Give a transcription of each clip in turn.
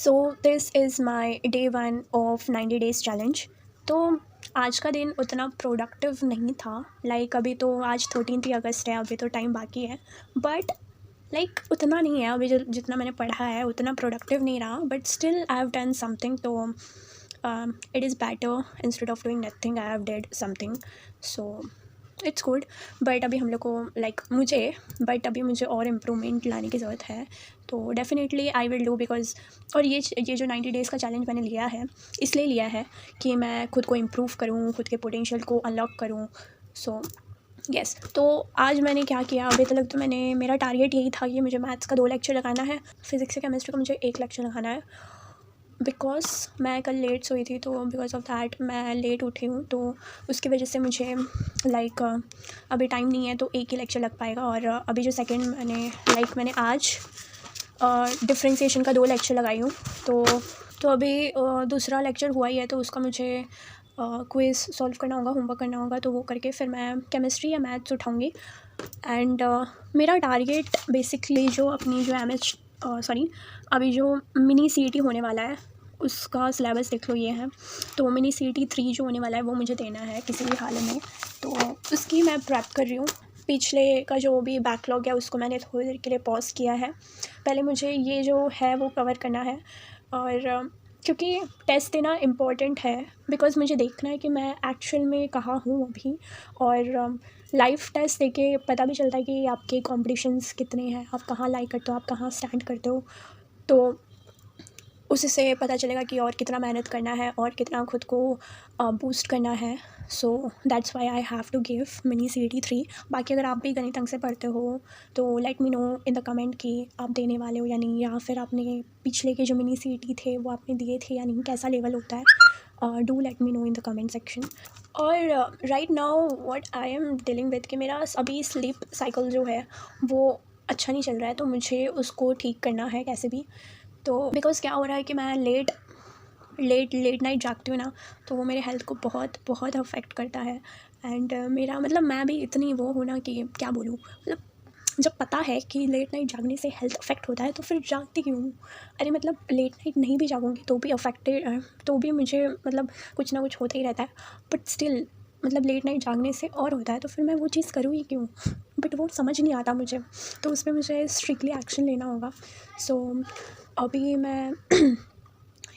So this is my day 1 of 90 days challenge. तो आज का दिन उतना प्रोडक्टिव नहीं था। अभी तो आज 13 अगस्त है, अभी तो टाइम बाकी है, बट उतना नहीं है अभी जो जितना मैंने पढ़ा है उतना प्रोडक्टिव नहीं रहा, but still I have done something. तो it is better instead of doing nothing I have did something, so it's good. But अभी हम लोग को अभी मुझे और इम्प्रूवमेंट लाने की ज़रूरत है। तो definitely I will do, because और ये जो 90 डेज़ का चैलेंज मैंने लिया है, इसलिए लिया है कि मैं खुद को इम्प्रूव करूँ, खुद के पोटेंशियल को अनलॉक करूँ। सो यस, तो आज मैंने क्या किया, अभी तक तो मेरा टारगेट यही था कि मुझे मैथ्स का 2 लेक्चर लगाना है, फिज़िक्स से केमिस्ट्री का मुझे 1 लेक्चर लगाना है। बिकॉज़ मैं कल लेट सोई थी, तो बिकॉज ऑफ दैट मैं लेट उठी हूँ, तो उसकी वजह से मुझे अभी टाइम नहीं है, तो 1 ही लेक्चर लग पाएगा। और अभी जो सेकंड मैंने आज डिफरेंशिएशन का 2 लेक्चर लगाई हूँ। तो अभी दूसरा लेक्चर हुआ ही है, तो उसका मुझे क्विज़ सॉल्व करना होगा, होमवर्क करना होगा, तो वो करके फिर मैं केमिस्ट्री या मैथ्स उठाऊँगी। एंड मेरा टारगेट बेसिकली अभी जो मिनी सीईटी होने वाला है उसका सिलेबस देख लो, ये है। तो मिनी सीईटी 3 जो होने वाला है वो मुझे देना है किसी भी हाल में, तो उसकी मैं प्रेप कर रही हूँ। पिछले का जो भी बैकलॉग है उसको मैंने थोड़ी देर के लिए पॉज किया है। पहले मुझे ये जो है वो कवर करना है, और क्योंकि टेस्ट देना इम्पॉर्टेंट है, बिकॉज़ मुझे देखना है कि मैं एक्चुअल में कहाँ हूँ अभी। और लाइव टेस्ट देके पता भी चलता है कि आपके कॉम्पिटिशन्स कितने हैं, आप कहाँ लाइक करते हो, आप कहाँ स्टैंड करते हो। तो उससे पता चलेगा कि और कितना मेहनत करना है और कितना खुद को बूस्ट करना है। So that's why I have to give mini CET 3। बाकी अगर आप भी गणित अंक से पढ़ते हो तो late me know in the comment कि आप देने वाले हो या नहीं, या फिर आपने पिछले के जो मिनी सीईटी थे वो आपने दिए थे या नहीं, कैसा लेवल होता है। Do let me know in the comment section. और right now what I am dealing with कि मेरा अभी स्लीप साइकिल जो है वो अच्छा नहीं चल रहा है, तो मुझे उसको ठीक करना है कैसे भी। तो बिकॉज़ क्या हो रहा है कि मैं लेट नाइट जागती हूँ ना, तो वो मेरे हेल्थ को बहुत बहुत अफेक्ट करता है। एंड मेरा मैं भी इतनी वो हूँ ना कि क्या बोलूँ, जब पता है कि लेट नाइट जागने से हेल्थ अफेक्ट होता है तो फिर जागती क्यों हूँ। अरे लेट नाइट नहीं भी जागूंगी तो भी अफेक्टेड, तो भी मुझे कुछ ना कुछ होता ही रहता है। बट स्टिल लेट नाइट जागने से और होता है, तो फिर मैं वो चीज़ करूँ ही क्यों। बट वो समझ नहीं आता मुझे, तो उस पर मुझे स्ट्रिक्टली एक्शन लेना होगा। सो अभी मैं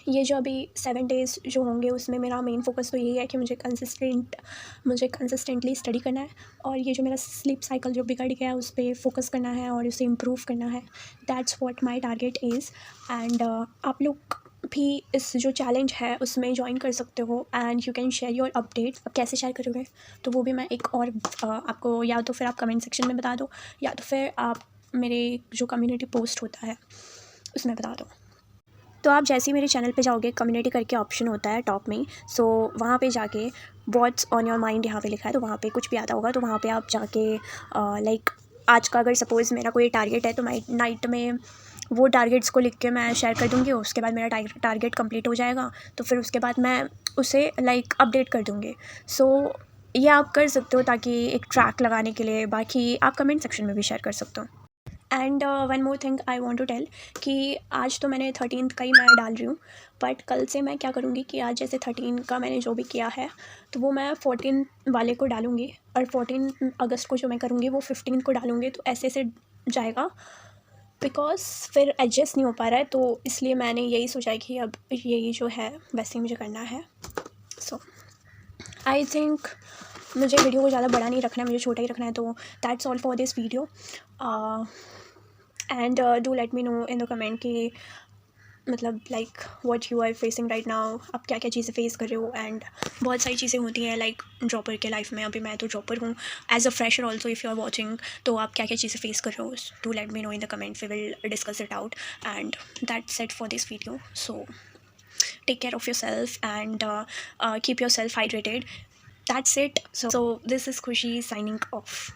ये जो अभी 7 डेज़ जो होंगे उसमें मेरा मेन फोकस तो यही है कि मुझे कंसिस्टेंटली स्टडी करना है, और ये जो मेरा स्लीप साइकिल जो बिगड़ गया है उस पर फोकस करना है और उसे इम्प्रूव करना है। That's what my target is. And आप लोग भी इस जो चैलेंज है उसमें ज्वाइन कर सकते हो, and you can share your update. अब कैसे शेयर करोगे तो वो भी मैं एक और आपको, या तो फिर आप कमेंट सेक्शन में बता दो, या तो फिर आप मेरे जो कम्युनिटी पोस्ट होता है उसमें बता दो। तो आप जैसे ही मेरे चैनल पे जाओगे, कम्युनिटी करके ऑप्शन होता है टॉप में, सो वहाँ पे जाके व्हाट्स ऑन योर माइंड यहाँ पे लिखा है, तो वहाँ पे कुछ भी आता होगा, तो वहाँ पे आप जाके आज का अगर सपोज़ मेरा कोई टारगेट है तो मैं नाइट में वो टारगेट्स को लिख के मैं शेयर कर दूँगी। उसके बाद मेरा टारगेट कंप्लीट हो जाएगा, तो फिर उसके बाद मैं उसे अपडेट कर दूँगी। सो ये आप कर सकते हो ताकि एक ट्रैक लगाने के लिए। बाकी आप कमेंट सेक्शन में भी शेयर कर सकते हो। And one more thing I want to tell कि आज तो मैंने 13 का ही मैं डाल रही हूँ, बट कल से मैं क्या करूँगी कि आज जैसे 13 का मैंने जो भी किया है तो वो मैं 14 वाले को डालूँगी, और 14 अगस्त को जो मैं करूँगी वो 15 को डालूँगी, तो ऐसे जाएगा। बिकॉज़ फिर एडजस्ट नहीं हो पा रहा है, तो इसलिए मैंने यही सोचा है कि अब यही जो है वैसे ही मुझे करना है। सो आई थिंक मुझे वीडियो को ज़्यादा बड़ा नहीं रखना है, मुझे छोटा ही रखना है। तो that's all for this video. And do let me know in the comment कि what you are facing right now, आप क्या क्या चीज़ें फेस कर रहे हो। एंड बहुत सारी चीज़ें होती हैं ड्रॉपर के लाइफ में। अभी मैं तो ड्रॉपर हूँ, as a fresher also if you are watching, तो आप क्या क्या चीज़ें फेस कर रहे हो, do let me know in the comment, we will discuss it out. And that's it for this video. So take care of yourself, and keep yourself hydrated. That's it. So this is Khushi signing off.